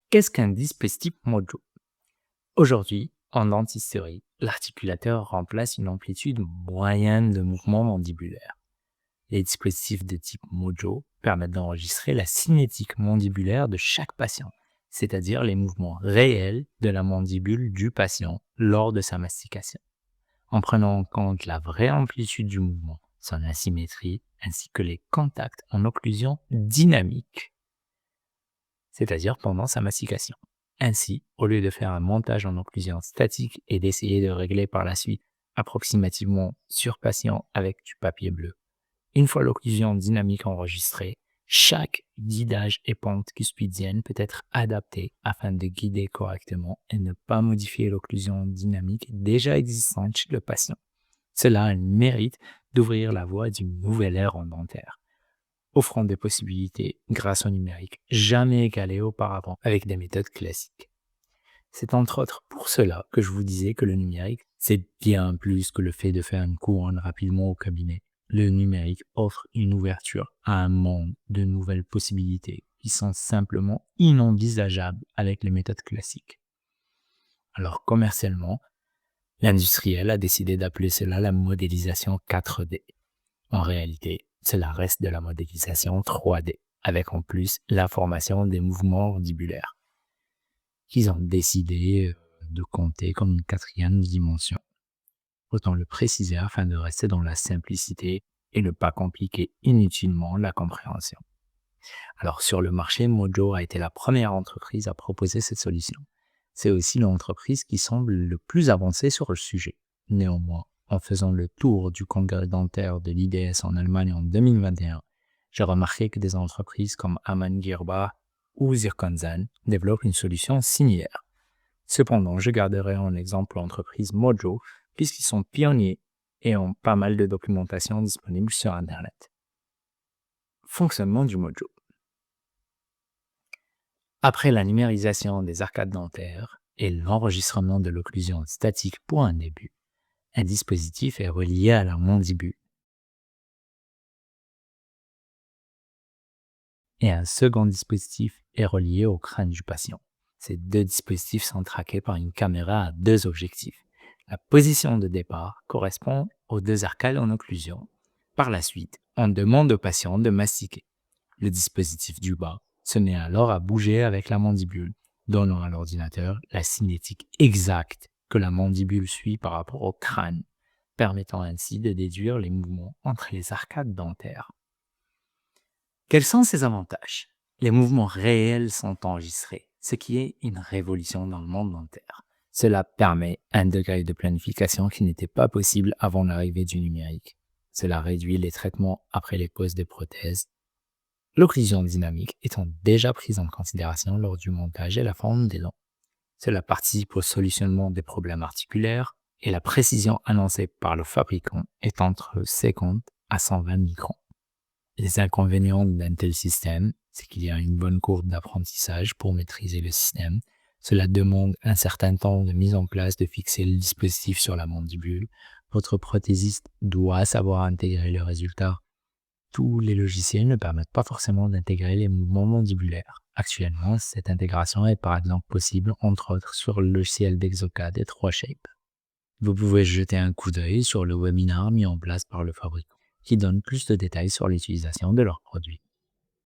Qu'est-ce qu'un dispositif mojo? Aujourd'hui, en dentisterie, l'articulateur remplace une amplitude moyenne de mouvement mandibulaire. Les dispositifs de type mojo permettent d'enregistrer la cinétique mandibulaire de chaque patient, c'est-à-dire les mouvements réels de la mandibule du patient lors de sa mastication, en prenant en compte la vraie amplitude du mouvement, son asymétrie, ainsi que les contacts en occlusion dynamique, c'est-à-dire pendant sa mastication. Ainsi, au lieu de faire un montage en occlusion statique et d'essayer de régler par la suite approximativement sur patient avec du papier bleu, une fois l'occlusion dynamique enregistrée, chaque guidage et pente cuspidienne peut être adapté afin de guider correctement et ne pas modifier l'occlusion dynamique déjà existante chez le patient. Cela a le mérite d'ouvrir la voie d'une nouvelle ère en dentaire, offrant des possibilités grâce au numérique jamais égalées auparavant avec des méthodes classiques. C'est entre autres pour cela que je vous disais que le numérique, c'est bien plus que le fait de faire une couronne rapidement au cabinet. Le numérique offre une ouverture à un monde de nouvelles possibilités qui sont simplement inenvisageables avec les méthodes classiques. Alors commercialement, l'industriel a décidé d'appeler cela la modélisation 4D. En réalité, cela reste de la modélisation 3D, avec en plus la formation des mouvements mandibulaires, qu'ils ont décidé de compter comme une quatrième dimension. Autant le préciser afin de rester dans la simplicité et ne pas compliquer inutilement la compréhension. Alors sur le marché, Mojo a été la première entreprise à proposer cette solution. C'est aussi l'entreprise qui semble le plus avancée sur le sujet. Néanmoins, en faisant le tour du congrès dentaire de l'IDS en Allemagne en 2021, j'ai remarqué que des entreprises comme Amann Girrbach ou Zirkonzan développent une solution similaire. Cependant, je garderai en exemple l'entreprise Mojo puisqu'ils sont pionniers et ont pas mal de documentation disponible sur Internet. Fonctionnement du Mojo. Après la numérisation des arcades dentaires et l'enregistrement de l'occlusion statique pour un début, un dispositif est relié à la mandibule et un second dispositif est relié au crâne du patient. Ces deux dispositifs sont traqués par une caméra à deux objectifs. La position de départ correspond aux deux arcades en occlusion. Par la suite, on demande au patient de mastiquer. Le dispositif du bas se met alors à bouger avec la mandibule, donnant à l'ordinateur la cinétique exacte que la mandibule suit par rapport au crâne, permettant ainsi de déduire les mouvements entre les arcades dentaires. Quels sont ces avantages? Les mouvements réels sont enregistrés, ce qui est une révolution dans le monde dentaire. Cela permet un degré de planification qui n'était pas possible avant l'arrivée du numérique. Cela réduit les traitements après les poses des prothèses, l'occlusion dynamique étant déjà prise en considération lors du montage et la forme des dents. Cela participe au solutionnement des problèmes articulaires et la précision annoncée par le fabricant est entre 50 à 120 microns. Les inconvénients d'un tel système, c'est qu'il y a une bonne courbe d'apprentissage pour maîtriser le système. Cela demande un certain temps de mise en place de fixer le dispositif sur la mandibule. Votre prothésiste doit savoir intégrer le résultat. Tous les logiciels ne permettent pas forcément d'intégrer les mouvements mandibulaires. Actuellement, cette intégration est par exemple possible, entre autres, sur le logiciel d'Exocad et 3Shape. Vous pouvez jeter un coup d'œil sur le webinaire mis en place par le fabricant, qui donne plus de détails sur l'utilisation de leurs produits.